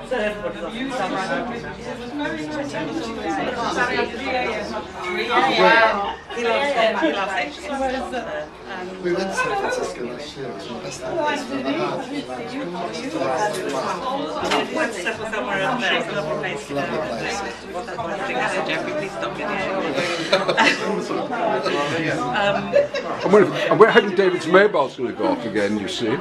We went to San Francisco last year, it was the best place we've ever had. And we're hoping David's mobile's going to go off again, you see.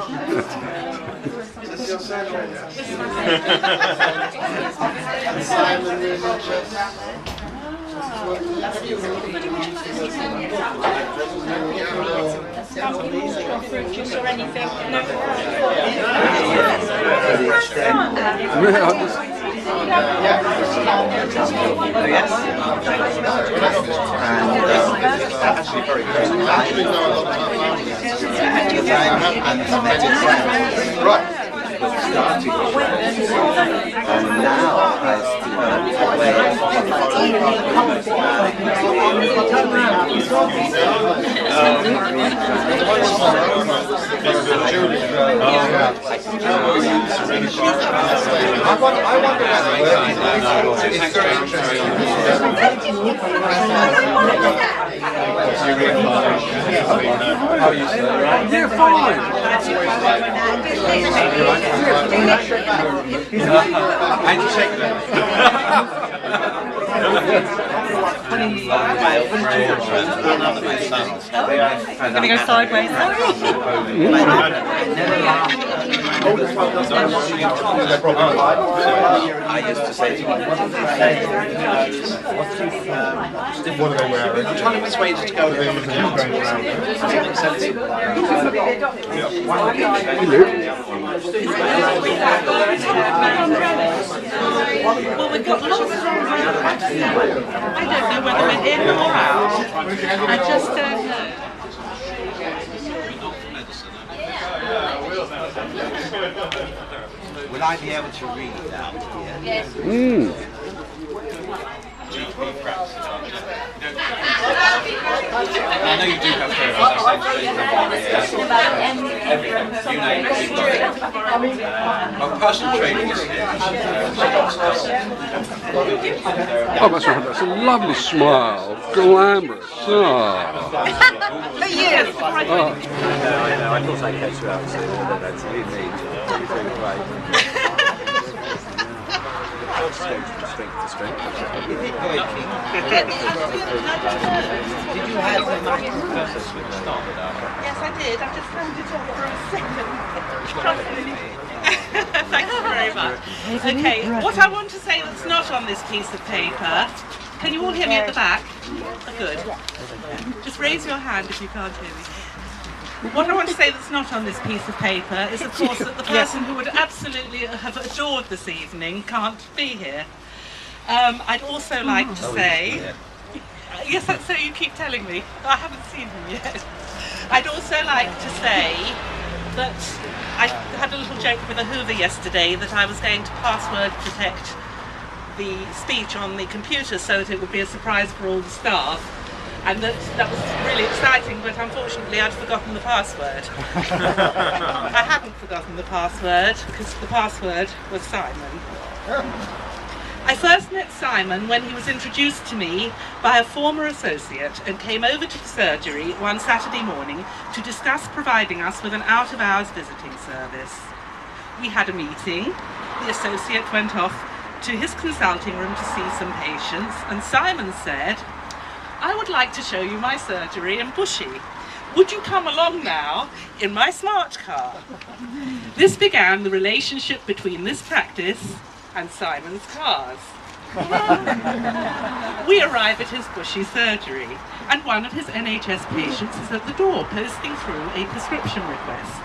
Actually very good. I actually know a lot about right. Starting and now has developed a way You're fine. I'm going to go sideways. I used to say to my Didn't want to go where I'm trying to persuade you to go to the Well, we've got lots of I don't know whether we're in or out. I just don't know. Will I be able to read out here? Yes. I know you do have personal training is here. Oh, that's a lovely smile. Glamorous. Oh. For you. I know. I thought I'd catch you out soon, but that's really neat. Strength to strength. Is it working? Did you have the microphone switched on? Yes, I did. I just found it off for a second. Thank you very much. Okay, what I want to say that's not on this piece of paper, can you all hear me at the back? Oh, good. Just raise your hand if you can't hear me. What I want to say that's not on this piece of paper is, of course, that the person who would absolutely have adored this evening can't be here. I'd also like to say... Yes, that's so you keep telling me. I haven't seen him yet. I'd also like to say that I had a little joke with a Hoover yesterday that I was going to password protect the speech on the computer so that it would be a surprise for all the staff. And that was really exciting, but unfortunately I'd forgotten the password. I hadn't forgotten the password, because the password was Simon. I first met Simon when he was introduced to me by a former associate and came over to the surgery one Saturday morning to discuss providing us with an out-of-hours visiting service. We had a meeting, the associate went off to his consulting room to see some patients, and Simon said, "I would like to show you my surgery in Bushey. Would you come along now in my smart car?" This began the relationship between this practice and Simon's cars. We arrive at his Bushey surgery, and one of his NHS patients is at the door posting through a prescription request.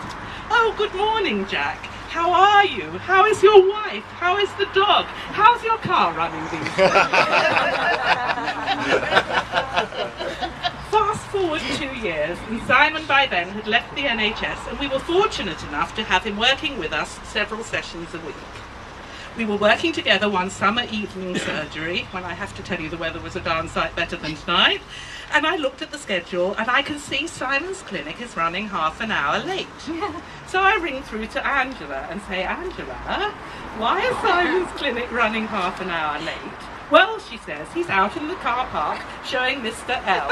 "Oh, good morning, Jack. How are you? How is your wife? How is the dog? How's your car running these days?" Fast forward 2 years, and Simon by then had left the NHS, and we were fortunate enough to have him working with us several sessions a week. We were working together one summer evening surgery, when I have to tell you the weather was a darn sight better than tonight, and I looked at the schedule and I can see Simon's clinic is running half an hour late. So I ring through to Angela and say, Angela, why is Simon's clinic running half an hour late? Well, she says, he's out in the car park showing Mr. L.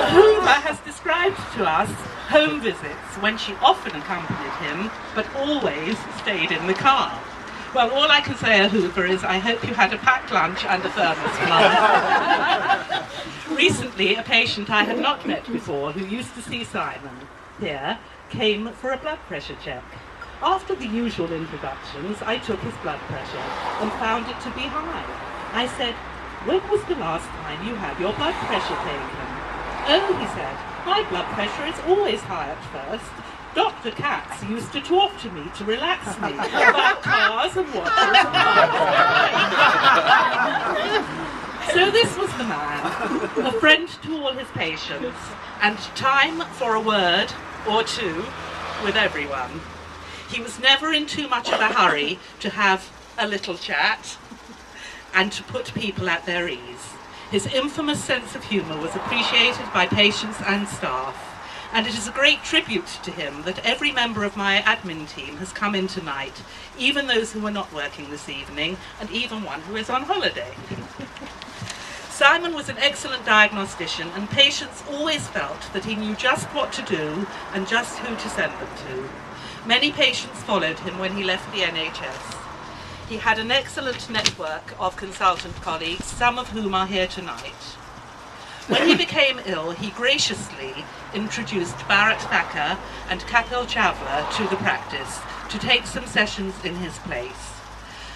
Hoover has described to us home visits when she often accompanied him, but always stayed in the car. Well, all I can say, Hoover, is I hope you had a packed lunch and a thermos flask. Recently, a patient I had not met before, who used to see Simon here, came for a blood pressure check. After the usual introductions, I took his blood pressure and found it to be high. I said, when was the last time you had your blood pressure taken? Oh, he said, my blood pressure is always high at first. Dr. Katz used to talk to me to relax me about cars and watches and bikes. So this was the man, a friend to all his patients, and time for a word or two with everyone. He was never in too much of a hurry to have a little chat and to put people at their ease. His infamous sense of humour was appreciated by patients and staff, and it is a great tribute to him that every member of my admin team has come in tonight, even those who are not working this evening, and even one who is on holiday. Simon was an excellent diagnostician, and patients always felt that he knew just what to do and just who to send them to. Many patients followed him when he left the NHS. He had an excellent network of consultant colleagues, some of whom are here tonight. When he became ill, he graciously introduced Bharat Thakur and Kapil Chawla to the practice to take some sessions in his place.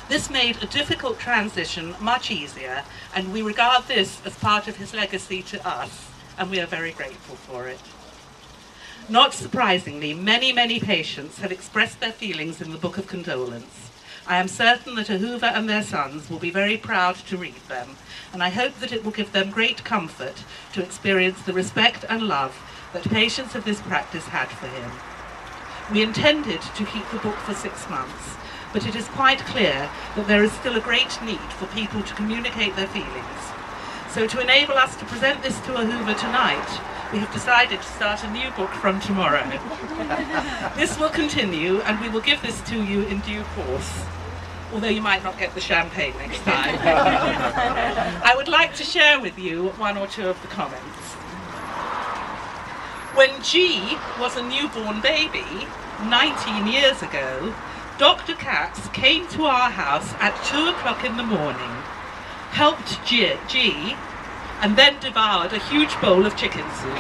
This made a difficult transition much easier, and we regard this as part of his legacy to us, and we are very grateful for it. Not surprisingly, many patients have expressed their feelings in the Book of Condolence. I am certain that Hoover and their sons will be very proud to read them, and I hope that it will give them great comfort to experience the respect and love that patients of this practice had for him. We intended to keep the book for 6 months, but it is quite clear that there is still a great need for people to communicate their feelings. So to enable us to present this to a Hoover tonight, we have decided to start a new book from tomorrow. This will continue, and we will give this to you in due course, although you might not get the champagne next time. I would like to share with you one or two of the comments. When G was a newborn baby, 19 years ago, Dr. Katz came to our house at 2 o'clock in the morning, helped G, and then devoured a huge bowl of chicken soup.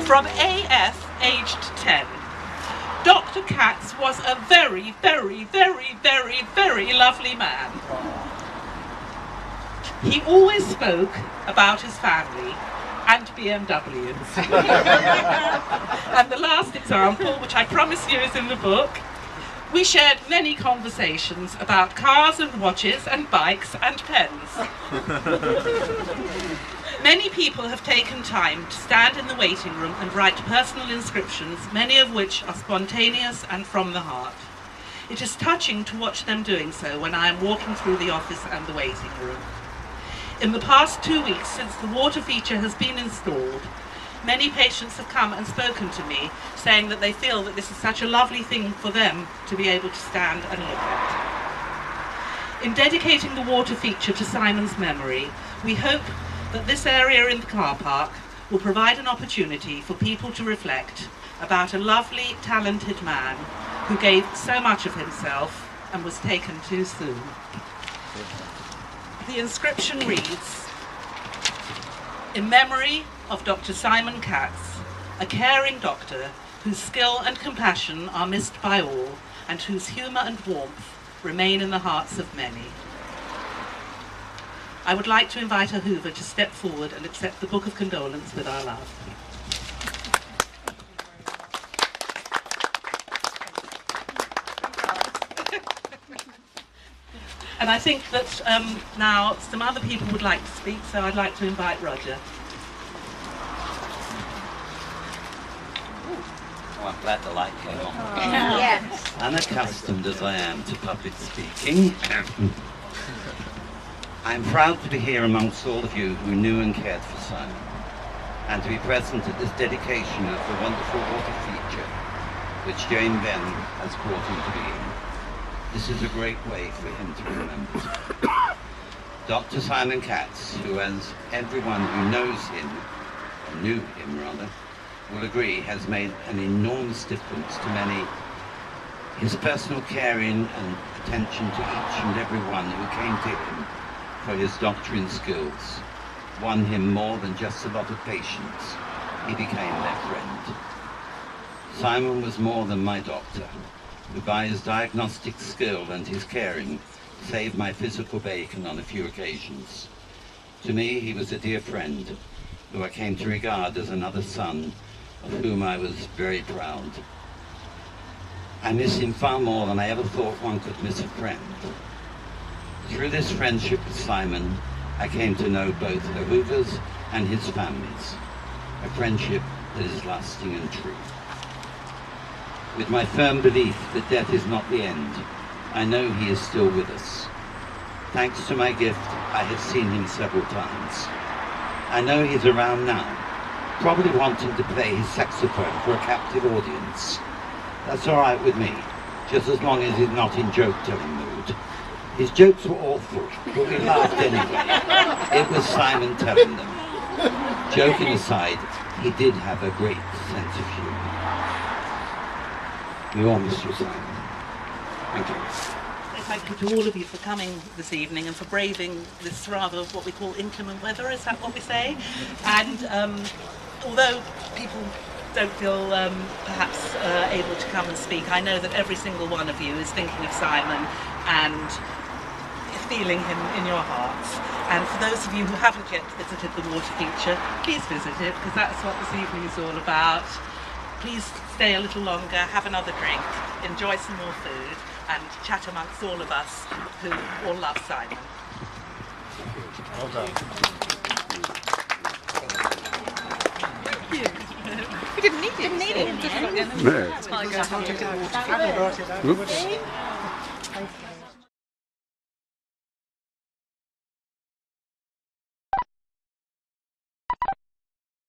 From AF, aged 10. Dr. Katz was a very lovely man. He always spoke about his family and BMWs. And the last example, which I promise you is in the book, we shared many conversations about cars and watches and bikes and pens. Many people have taken time to stand in the waiting room and write personal inscriptions, many of which are spontaneous and from the heart. It is touching to watch them doing so when I am walking through the office and the waiting room. In the past 2 weeks since the water feature has been installed, many patients have come and spoken to me, saying that they feel that this is such a lovely thing for them to be able to stand and look at. In dedicating the water feature to Simon's memory, we hope that this area in the car park will provide an opportunity for people to reflect about a lovely, talented man who gave so much of himself and was taken too soon. The inscription reads, "In memory of Dr. Simon Katz, a caring doctor whose skill and compassion are missed by all, and whose humour and warmth remain in the hearts of many." I would like to invite a Hoover to step forward and accept the Book of Condolence with our love. And I think that now some other people would like to speak, so I'd like to invite Roger. Oh, I'm glad the light came on. Yes. Unaccustomed as I am to public speaking, I'm proud to be here amongst all of you who knew and cared for Simon, and to be present at this dedication of the wonderful water feature which Jane Benn has brought into being. This is a great way for him to be remembered. Dr. Simon Katz, who, as everyone who knows him, or knew him rather, will agree, has made an enormous difference to many. His personal caring and attention to each and every one who came to him for his doctoring skills won him more than just a lot of patients. He became their friend. Simon was more than my doctor, who by his diagnostic skill and his caring saved my physical bacon on a few occasions. To me, he was a dear friend, who I came to regard as another son, of whom I was very proud. I miss him far more than I ever thought one could miss a friend. Through this friendship with Simon, I came to know both the Hoovers and his families, a friendship that is lasting and true. With my firm belief that death is not the end, I know he is still with us. Thanks to my gift, I have seen him several times. I know he's around now, probably wanting to play his saxophone for a captive audience. That's all right with me, just as long as he's not in joke-telling mood. His jokes were awful, but we laughed anyway. It was Simon telling them. Joking aside, he did have a great sense of humour. We all miss you, Simon. Thank you. Thank you to all of you for coming this evening and for braving this rather what we call inclement weather, is that what we say? And although people don't feel perhaps able to come and speak, I know that every single one of you is thinking of Simon and feeling him in your hearts. And for those of you who haven't yet visited the water feature, please visit it, because that's what this evening is all about. Please stay a little longer, have another drink, enjoy some more food, and chat amongst all of us who all love Simon. Well done. We didn't need it. Yeah. Oops.